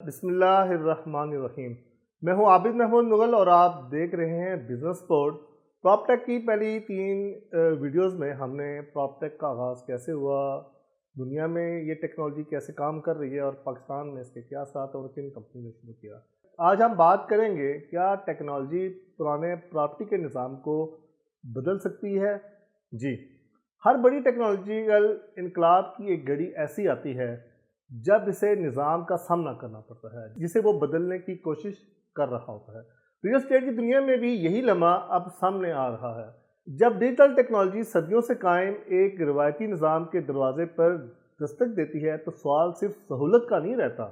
بسم اللہ الرحمن الرحیم۔ میں ہوں عابد محمود مغل اور آپ دیکھ رہے ہیں بزنس پورٹ۔ پراپ ٹیک کی پہلی 3 ویڈیوز میں ہم نے پراپ ٹیک کا آغاز کیسے ہوا، دنیا میں یہ ٹیکنالوجی کیسے کام کر رہی ہے اور پاکستان میں اس کے کیا اثرات اور کن کمپنی نے شروع کیا۔ آج ہم بات کریں گے کیا ٹیکنالوجی پرانے پراپرٹی کے نظام کو بدل سکتی ہے۔ جی، ہر بڑی ٹیکنالوجیکل انقلاب کی ایک گھڑی ایسی آتی ہے جب اسے نظام کا سامنا کرنا پڑتا ہے جسے وہ بدلنے کی کوشش کر رہا ہوتا ہے۔ ریئل اسٹیٹ کی دنیا میں بھی یہی لمحہ اب سامنے آ رہا ہے جب ڈیجیٹل ٹیکنالوجی صدیوں سے قائم ایک روایتی نظام کے دروازے پر دستک دیتی ہے تو سوال صرف سہولت کا نہیں رہتا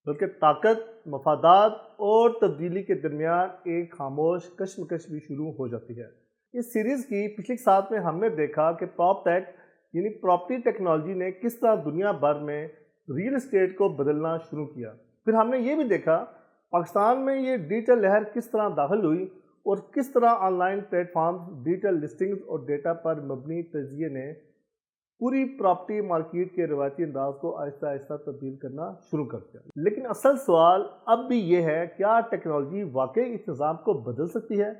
بلکہ طاقت، مفادات اور تبدیلی کے درمیان ایک خاموش کشمکش بھی شروع ہو جاتی ہے۔ اس سیریز کی پچھلی ساتھ میں ہم نے دیکھا کہ پراپ ٹیک یعنی پراپرٹی ٹیکنالوجی نے کس طرح دنیا بھر میں ریئل اسٹیٹ کو بدلنا شروع کیا۔ پھر ہم نے یہ بھی دیکھا پاکستان میں یہ ڈیجیٹل لہر کس طرح داخل ہوئی اور کس طرح online platforms, digital listings اور ڈیٹا پر مبنی تجزیے نے پوری پراپرٹی مارکیٹ کے روایتی انداز کو آہستہ آہستہ تبدیل کرنا شروع کر دیا۔ لیکن اصل سوال اب بھی یہ ہے، کیا ٹیکنالوجی واقعی اس نظام کو بدل سکتی ہے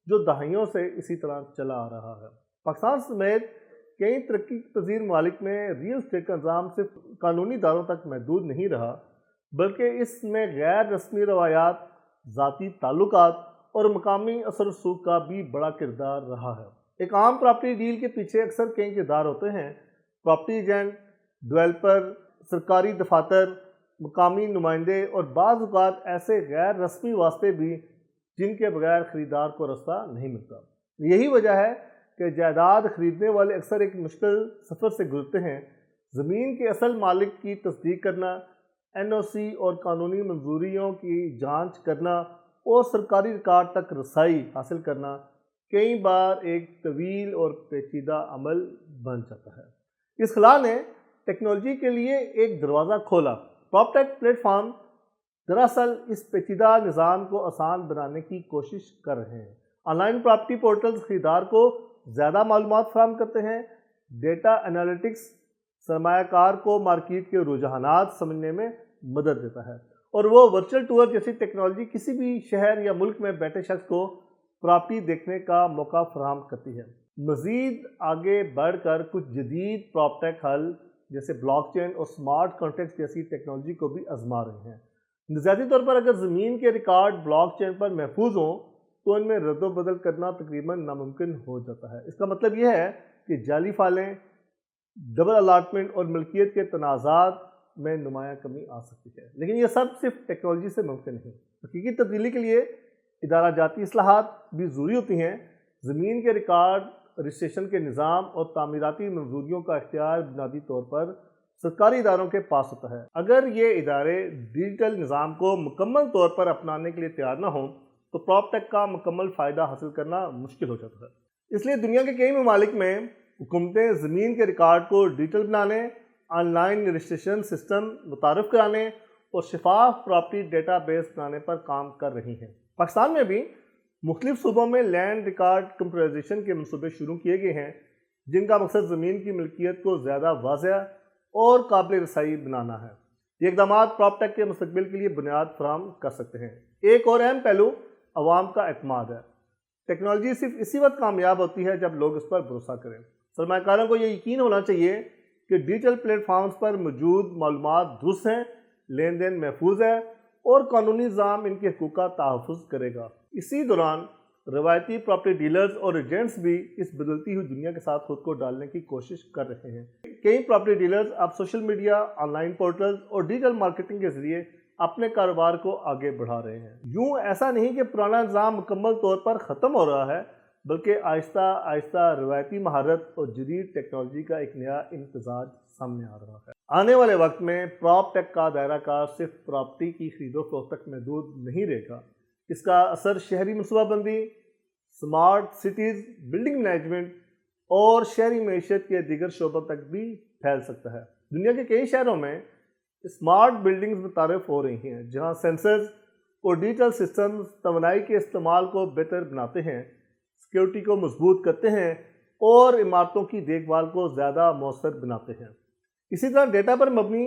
جو دہائیوں سے اسی طرح چلا آ رہا ہے؟ پاکستان سمیت کئی ترقی پذیر ممالک میں ریئل اسٹیٹ کا نظام صرف قانونی داروں تک محدود نہیں رہا بلکہ اس میں غیر رسمی روایات، ذاتی تعلقات اور مقامی اثر و رسوخ کا بھی بڑا کردار رہا ہے۔ ایک عام پراپرٹی ڈیل کے پیچھے اکثر کئی کردار ہوتے ہیں: پراپرٹی ایجنٹ، ڈیولپر، سرکاری دفاتر، مقامی نمائندے اور بعض اوقات ایسے غیر رسمی واسطے بھی جن کے بغیر خریدار کو رستہ نہیں ملتا۔ یہی وجہ ہے کہ جائیداد خریدنے والے اکثر ایک مشکل سفر سے گزرتے ہیں۔ زمین کے اصل مالک کی تصدیق کرنا، این او سی اور قانونی منظوریوں کی جانچ کرنا اور سرکاری ریکارڈ تک رسائی حاصل کرنا کئی بار ایک طویل اور پیچیدہ عمل بن جاتا ہے۔ اس خلا نے ٹیکنالوجی کے لیے ایک دروازہ کھولا۔ پراپ ٹیک پلیٹ فارم دراصل اس پیچیدہ نظام کو آسان بنانے کی کوشش کر رہے ہیں۔ آن لائن پراپرٹی پورٹلز خریدار کو زیادہ معلومات فراہم کرتے ہیں۔ ڈیٹا انالیٹکس سرمایہ کار کو مارکیٹ کے رجحانات سمجھنے میں مدد دیتا ہے اور وہ ورچوئل ٹور جیسی ٹیکنالوجی کسی بھی شہر یا ملک میں بیٹھے شخص کو پراپرٹی دیکھنے کا موقع فراہم کرتی ہے۔ مزید آگے بڑھ کر کچھ جدید پراپ ٹیک حل جیسے بلاک چین اور سمارٹ کانٹریکٹس جیسی ٹیکنالوجی کو بھی آزما رہے ہیں۔ نظریاتی طور پر اگر زمین کے ریکارڈ بلاک چین پر محفوظ ہوں تو ان میں رد و بدل کرنا تقریباً ناممکن ہو جاتا ہے۔ اس کا مطلب یہ ہے کہ جعلی فائلیں، ڈبل الاٹمنٹ اور ملکیت کے تنازعات میں نمایاں کمی آ سکتی ہے۔ لیکن یہ سب صرف ٹیکنالوجی سے ممکن نہیں۔ حقیقی تبدیلی کے لیے ادارہ جاتی اصلاحات بھی ضروری ہوتی ہیں۔ زمین کے ریکارڈ، رجسٹریشن کے نظام اور تعمیراتی منظوریوں کا اختیار بنیادی طور پر سرکاری اداروں کے پاس ہوتا ہے۔ اگر یہ ادارے ڈیجیٹل نظام کو مکمل طور پر اپنانے کے لیے تیار نہ ہوں تو پراپ ٹیک کا مکمل فائدہ حاصل کرنا مشکل ہو جاتا ہے۔ اس لیے دنیا کے کئی ممالک میں حکومتیں زمین کے ریکارڈ کو ڈیجیٹل بنانے، آن لائن رجسٹریشن سسٹم متعارف کرانے اور شفاف پراپرٹی ڈیٹا بیس بنانے پر کام کر رہی ہیں۔ پاکستان میں بھی مختلف صوبوں میں لینڈ ریکارڈ کمپیوٹرائزیشن کے منصوبے شروع کیے گئے ہیں جن کا مقصد زمین کی ملکیت کو زیادہ واضح اور قابل رسائی بنانا ہے۔ یہ اقدامات پراپ ٹیک کے مستقبل کے لیے بنیاد فراہم کر سکتے ہیں۔ ایک اور اہم پہلو عوام کا اعتماد ہے۔ ٹیکنالوجی صرف اسی وقت کامیاب ہوتی ہے جب لوگ اس پر بھروسہ کریں۔ سرمایہ کاروں کو یہ یقین ہونا چاہیے کہ ڈیجیٹل پلیٹ فارمز پر موجود معلومات درست ہیں، لین دین محفوظ ہے اور قانونی نظام ان کے حقوق کا تحفظ کرے گا۔ اسی دوران روایتی پراپرٹی ڈیلرز اور ایجنٹس بھی اس بدلتی ہوئی دنیا کے ساتھ خود کو ڈالنے کی کوشش کر رہے ہیں۔ کئی پراپرٹی ڈیلرز اب social media, on line portals اور ڈیجیٹل مارکیٹنگ کے ذریعے اپنے کاروبار کو آگے بڑھا رہے ہیں۔ یوں ایسا نہیں کہ پرانا نظام مکمل طور پر ختم ہو رہا ہے بلکہ آہستہ آہستہ روایتی مہارت اور جدید ٹیکنالوجی کا ایک نیا امتزاج سامنے آ رہا ہے۔ آنے والے وقت میں پراپ ٹیک کا دائرہ کار صرف پراپرٹی کی خرید و فروخت تک محدود نہیں رہے گا۔ اس کا اثر شہری منصوبہ بندی، سمارٹ سٹیز، بلڈنگ مینجمنٹ اور شہری معیشت کے دیگر شعبوں تک بھی پھیل سکتا ہے۔ دنیا کے کئی شہروں میں اسمارٹ بلڈنگز متعارف ہو رہی ہیں جہاں سینسرز اور ڈیجیٹل سسٹمز توانائی کے استعمال کو بہتر بناتے ہیں، سیکیورٹی کو مضبوط کرتے ہیں اور عمارتوں کی دیکھ بھال کو زیادہ مؤثر بناتے ہیں۔ اسی طرح ڈیٹا پر مبنی